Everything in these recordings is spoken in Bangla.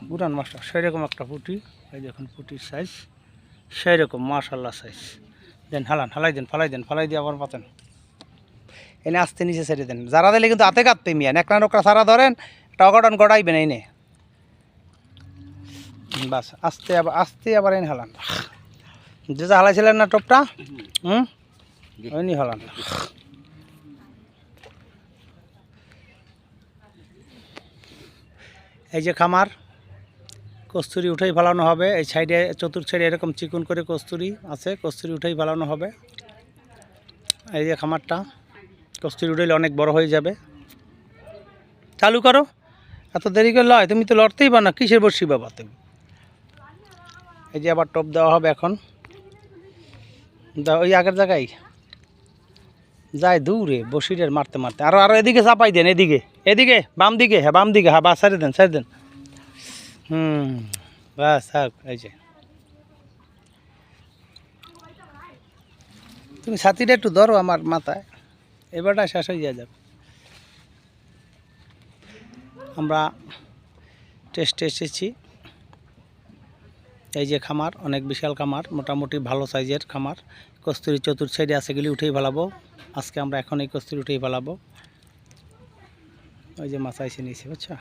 গুরান মাছটা সেরকম একটা পুঁটি, এই দেখুন পুঁটির সাইজ সেরকম মাশাল্লাহ সাইজ। দেন হালান, হালাই দেন, ফালাই দিয়ে আবার পাতেন। এনে আস্তে নিচে ছেড়ে দেন, যারা দিলে কিন্তু হাতে কাটতে মিয়া একটা নোকরা সারা ধরেন, একটা অঘটন গড়াইবেন এনে। বাস আস্তে আবার এনে হালান, যে যা হালাইছিলেন না টপটা, ওই হালান। এই যে খামার, কস্তুরি উঠেই ফেলানো হবে। এই সাইডে চতুর্থ সাইডে এরকম চিকন করে কস্তুরি আছে, কস্তুরি উঠেই ফেলানো হবে। এই যে খামারটা, কস্তুরি উঠাইলে অনেক বড় হয়ে যাবে। চালু করো, এত দেরি করে লয়, তুমি তো লড়তেই পার না, কিসের বসি বাবা তুমি। এই যে আবার টপ দেওয়া হবে এখন, ওই আগের জায়গায় যায় দূরে বসিরের মারতে মারতে। আরো এদিকে চাপাই দেন, এদিকে বাম দিকে, হ্যাঁ বাম দিকে, হ্যাঁ বা সারি দেন। বাস থাক। এই যে তুমি ছাতিটা একটু ধরো আমার মাথায়, এবারটা শেষ হয়ে যাবে। আমরা টেস্টে এসেছি। এই যে খামার, অনেক বিশাল খামার, মোটামুটি ভালো সাইজের খামার। কস্তুরি চতুর্থ সাইডে আছে, গেলে উঠেই ফেলাবো আজকে আমরা, এখন এই কস্তুরি উঠেই ফেলাবো। ওই যে মাছ আইসে নিয়েছে, বুঝছো।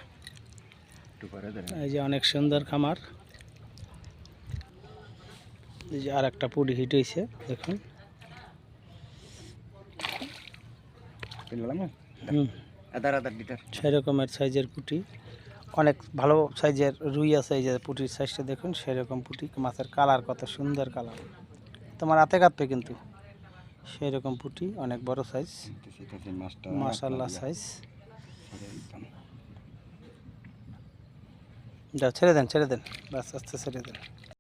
এই যে অনেক সুন্দর খামার। এই যে আর একটা পুডি হিট হয়েছে দেখুন। সেরকমের সাইজের পুঁটি, অনেক ভালো সাইজের রুই আছে। এই যে পুঁটির সাইজটা দেখুন, সেরকম পুঁটি। মাছের কালার কত সুন্দর কালার, তোমার হাতে কাটবে কিন্তু। সেরকম পুঁটি, অনেক বড় সাইজ, মাশাআল্লাহ সাইজ। যাও ছেড়ে দেন, বাস আস্তে ছেড়ে দেন।